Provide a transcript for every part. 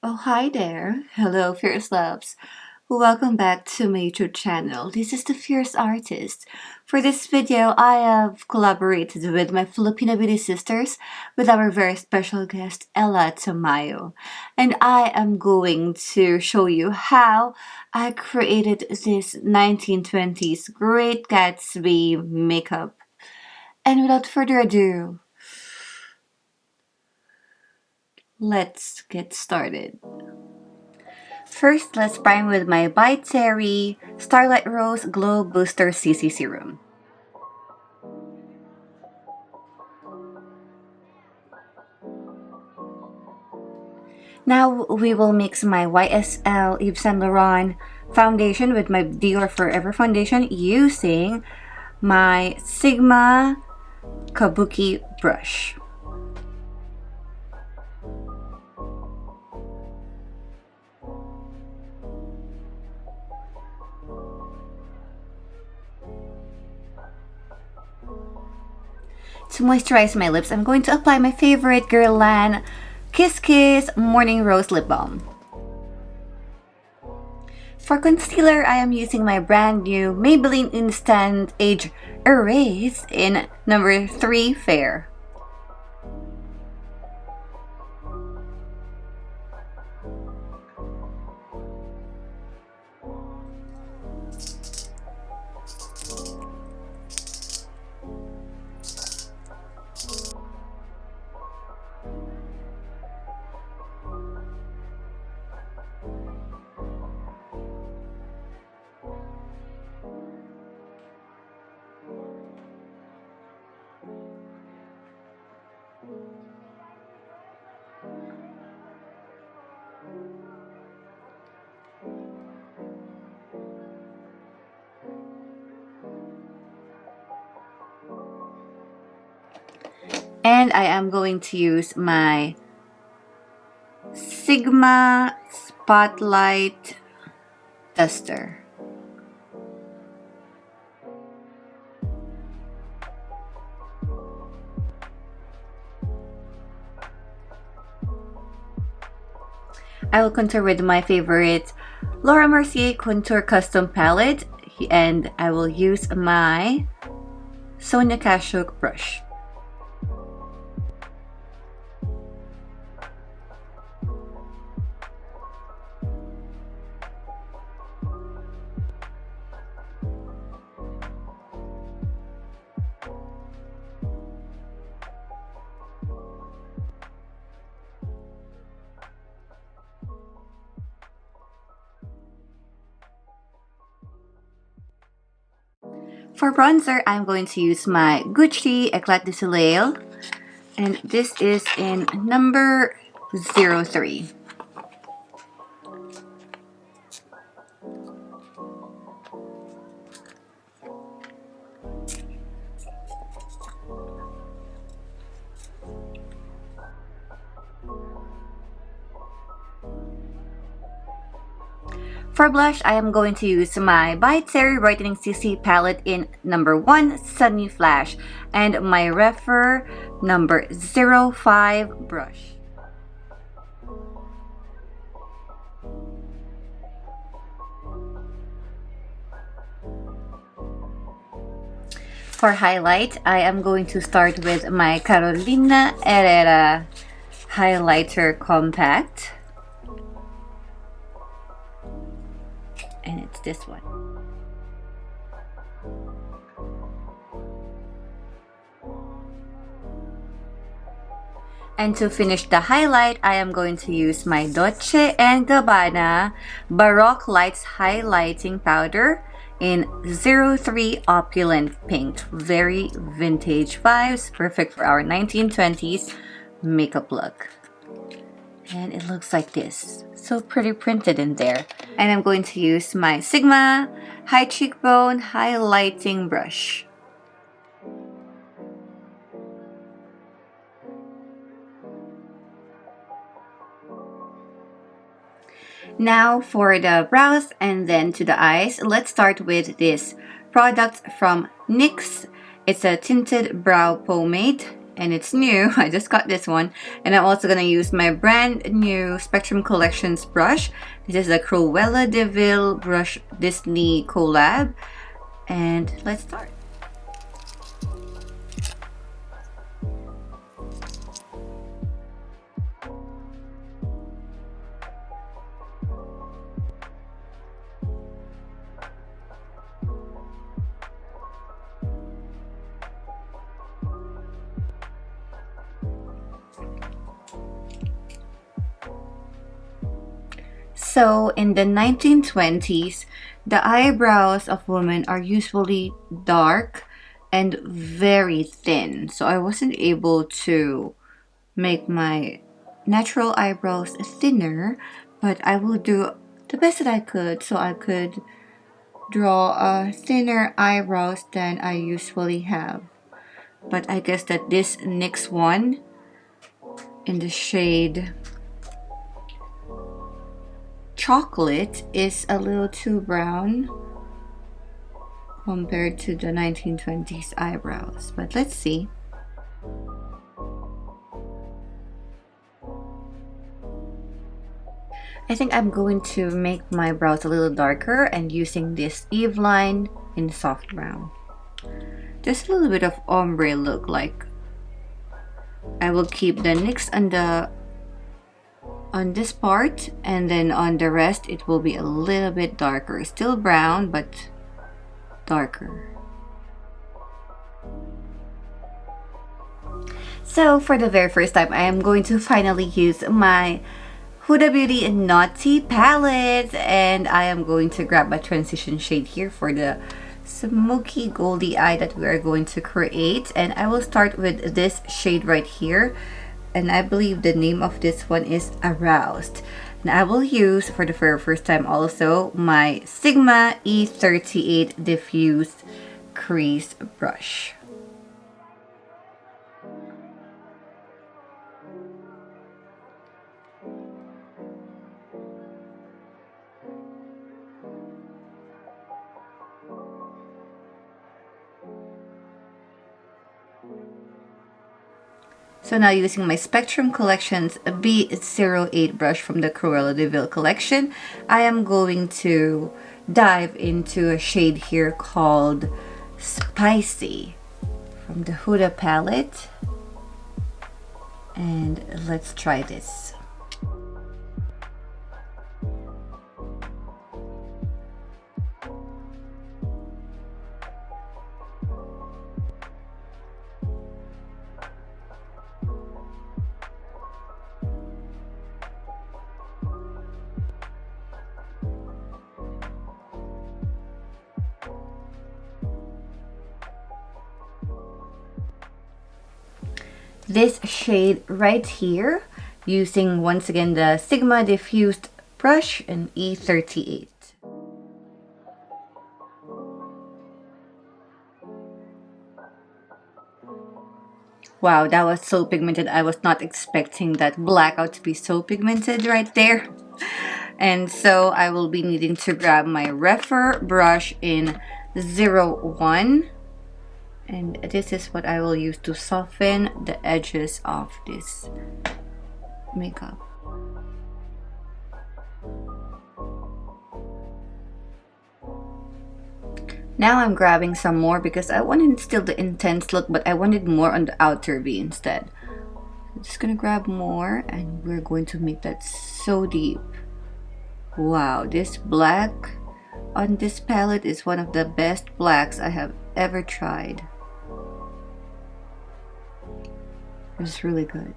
Oh, hi there. Hello, Fierce Loves. Welcome back to my YouTube channel. This is the Fierce Artist. For this video, I have collaborated with my Filipina beauty sisters with our very special guest, Ella Tamayo. And I am going to show you how I created this 1920s Great Gatsby makeup. And without further ado, let's get started. First, let's prime with my ģʟᴜᴜᴜ Starlight Rose Glow Booster CC Serum. Now, we will mix my YSL Foundation foundation with my Dior Forever foundation using my Sigma Kabuki brush. To moisturize my lips, I'm going to apply my favorite Guerlain Kiss Kiss Morning Rose Lip Balm. For concealer, I am using my brand new Maybelline Instant Age Erase in number 3 Fair. And I am going to use my Sigma Spotlight Duster. I will contour with my favorite Laura Mercier Contour Custom Palette, and I will use my Sonia Kashuk brush. For bronzer, I'm going to use my Gucci Eclat de Soleil, and this is in number 03. For blush, I am going to use my ģʟᴜᴜ Brightening CC palette in number 1 Sunny Flash and my Refer number 05 brush. For highlight, I am going to start with my Carolina Herrera Highlighter Compact. And it's this one. And to finish the highlight, I am going to use my Dolce & Gabbana Baroque Lights Highlighting Powder in 03 Opulent Pink. Very vintage vibes, perfect for our 1920s makeup look. And it looks like this. So pretty printed in there. And I'm going to use my Sigma High Cheekbone Highlighting Brush. Now for the brows and then to the eyes, let's start with this product from Nyx. It's a tinted brow pomade and it's new. I just got this one, and I'm also gonna use my brand new Spectrum Collections brush. This is a Cruella de Vil brush Disney collab, and let's start. So in the 1920s, the eyebrows of women are usually dark and very thin. So I wasn't able to make my natural eyebrows thinner, but I will do the best that I could so I could draw thinner eyebrows than I usually have. But I guess that this NYX one in the shade Chocolate is a little too brown compared to the 1920s eyebrows, but let's see. I think I'm going to make my brows a little darker and using this Eveline in soft brown. Just a little bit of ombre look. Like I will keep the NYX on this part, and then on the rest it will be a little bit darker. Still brown, but darker. So for the very first time, I am going to finally use my Huda Beauty Naughty palette, and I am going to grab my transition shade here for the smoky goldy eye that we are going to create. And I will start with this shade right here, and I believe the name of this one is Aroused. And I will use for the very first time also my Sigma E38 diffused crease brush. So now using my Spectrum Collections B08 brush from the Cruella de Vil collection, I am going to dive into a shade here called Spicy from the Huda palette. And let's try this. This shade right here, using once again the Sigma diffused brush in E38. Wow, that was so pigmented. I was not expecting that blackout to be so pigmented right there. And so I will be needing to grab my Refer brush in 01. And this is what I will use to soften the edges of this makeup. Now I'm grabbing some more because I wanted still the intense look, but I wanted more on the outer V instead. I'm just gonna grab more and we're going to make that so deep. Wow, this black on this palette is one of the best blacks I have ever tried. It's really good.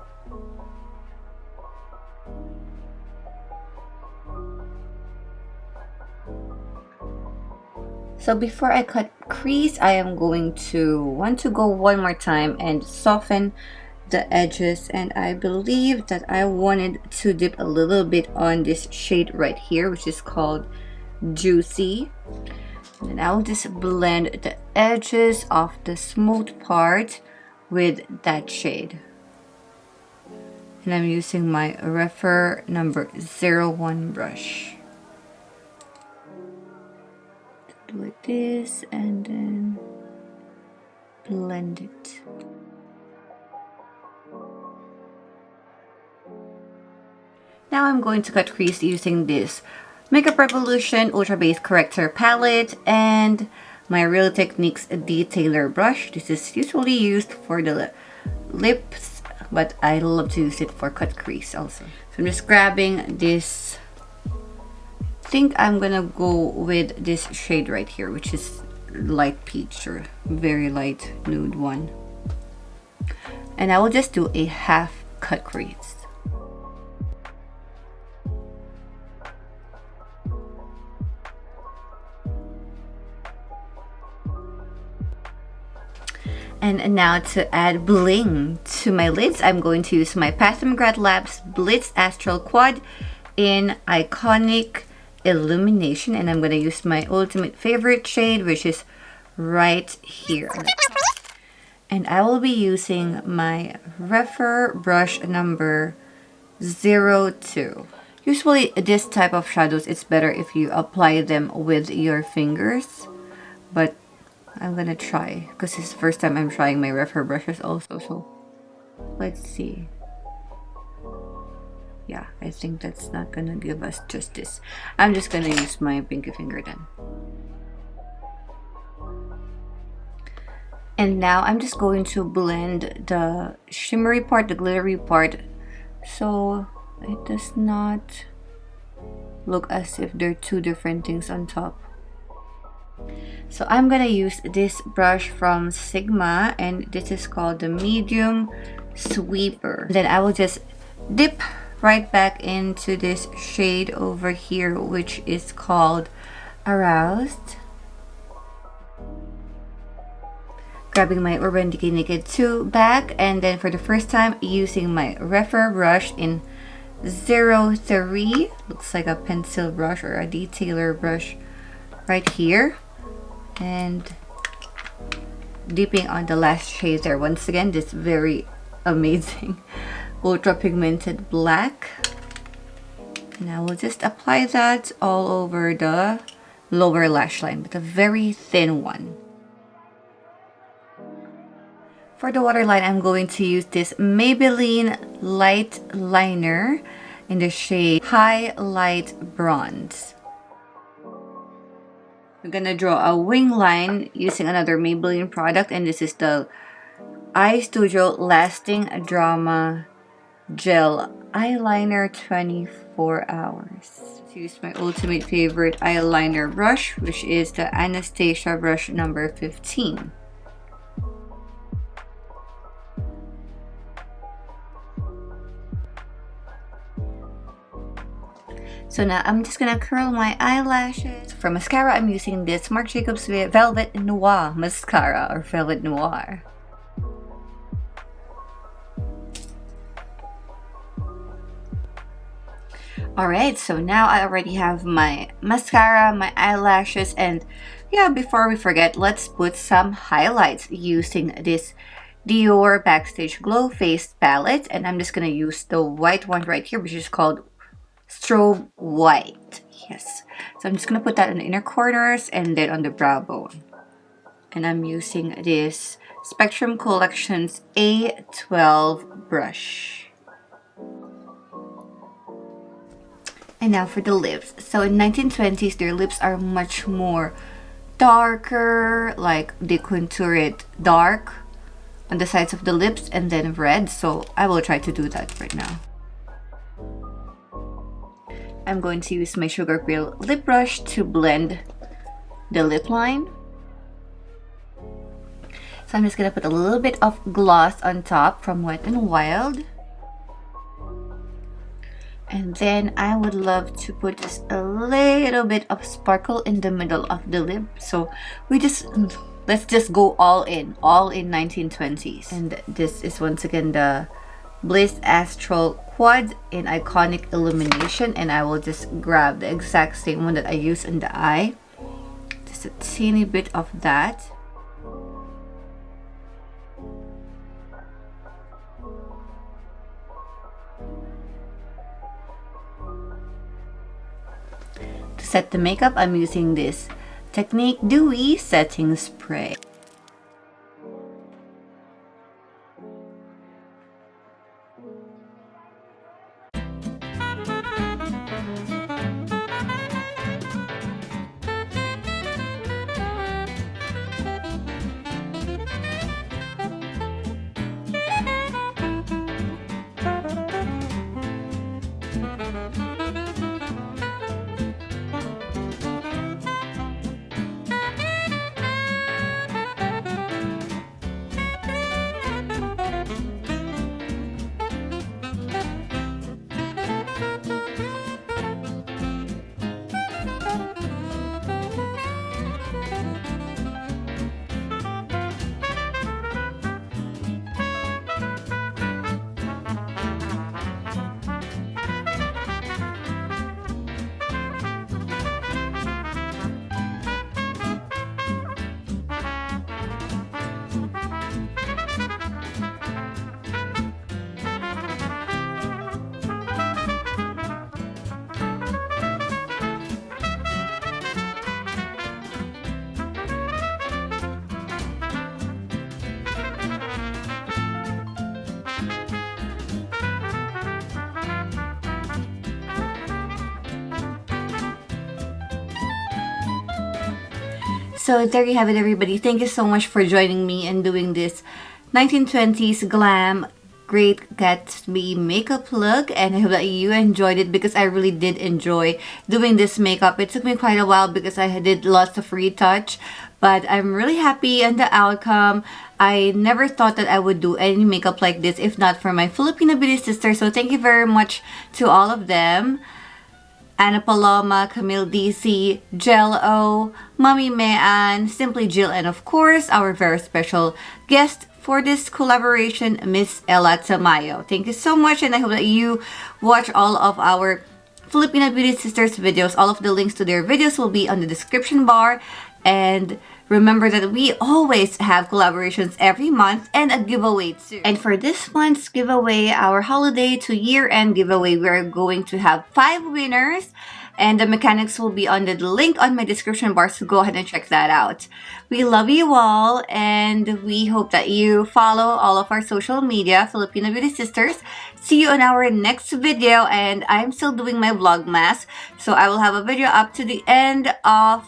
So before I cut crease, I am going to want to go one more time and soften the edges, and I believe that I wanted to dip a little bit on this shade right here, which is called Juicy. And I'll just blend the edges of the smooth part with that shade. And I'm using my Refer number 01 brush. Do like this and then blend it. Now I'm going to cut crease using this Makeup Revolution Ultra Base Corrector palette and my Real Techniques detailer brush. This is usually used for the lips, but I love to use it for cut crease also. So I'm just grabbing this. I think I'm gonna go with this shade right here, which is light peach or very light nude one. And I will just do a half cut crease. And now to add bling to my lids, I'm going to use my Mcgrath Labs Blitz Astral Quad in Iconic Illumination. And I'm going to use my ultimate favorite shade, which is right here. And I will be using my Refer brush number 02. Usually this type of shadows, it's better if you apply them with your fingers. But I'm gonna try because this is the first time I'm trying my Refer brushes also. So let's see. Yeah, I think that's not gonna give us justice. I'm just gonna use my pinky finger then. And now I'm just going to blend the shimmery part, the glittery part, so it does not look as if they're two different things on top. So I'm gonna use this brush from Sigma, and this is called the Medium Sweeper. Then I will just dip right back into this shade over here, which is called Aroused. Grabbing my Urban Decay Naked 2 bag, and then for the first time using my Refer brush in 03. Looks like a pencil brush or a detailer brush right here. And dipping on the last shade there. Once again, this very amazing ultra pigmented black. And I will just apply that all over the lower lash line, but a very thin one. For the waterline, I'm going to use this Maybelline light liner in the shade Highlight Bronze. I'm gonna draw a wing line using another Maybelline product, and this is the Eye Studio Lasting Drama Gel Eyeliner 24 hours. To use my ultimate favorite eyeliner brush, which is the Anastasia brush number 15. So now I'm just gonna curl my eyelashes. For mascara, I'm using this Marc Jacobs Velvet Noir mascara or Velvet Noir. Alright, so now I already have my mascara, my eyelashes, and yeah, before we forget, let's put some highlights using this Dior Backstage Glow Face Palette. And I'm just gonna use the white one right here, which is called Strobe White. Yes, so I'm just gonna put that in the inner corners and then on the brow bone. And I'm using this Spectrum Collections A12 brush. And now for the lips. So in 1920s, their lips are much more darker, like they contour it dark on the sides of the lips and then red. So I will try to do that right now. I'm going to use my Sugar Grill lip brush to blend the lip line. So I'm just gonna put a little bit of gloss on top from Wet n Wild. And then I would love to put just a little bit of sparkle in the middle of the lip. So let's just go all in 1920s. And this is once again the Blitz Astral Quad in Iconic Illumination, and I will just grab the exact same one that I use in the eye. Just a teeny bit of that. To set the makeup, I'm using this Technique Dewy Setting Spray. So there you have it, everybody. Thank you so much for joining me and doing this 1920s Glam Great Gatsby makeup look, and I hope that you enjoyed it because I really did enjoy doing this makeup. It took me quite a while because I did lots of retouch, but I'm really happy on the outcome. I never thought that I would do any makeup like this if not for my Filipina beauty sisters, so thank you very much to all of them. Anna Paloma, Camille DC, Jel O, Mommy Mayan, Simply Jill, and of course our very special guest for this collaboration, Miss Ella Tamayo. Thank you so much, and I hope that you watch all of our Filipina Beauty Sisters videos. All of the links to their videos will be on the description bar. And remember that we always have collaborations every month and a giveaway too. And for this month's giveaway, our holiday to year-end giveaway, we're going to have 5 winners. And the mechanics will be under the link on my description bar, so go ahead and check that out. We love you all, and we hope that you follow all of our social media, Filipina Beauty Sisters. See you on our next video, and I'm still doing my VlogMas, so I will have a video up to the end of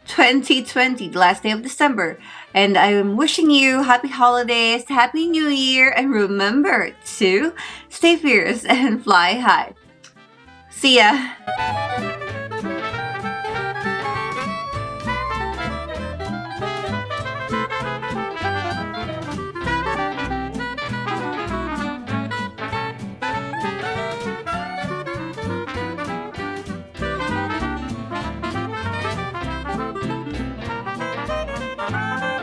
2020, the last day of December. And I'm wishing you happy holidays, happy new year, and remember to stay fierce and fly high. See ya!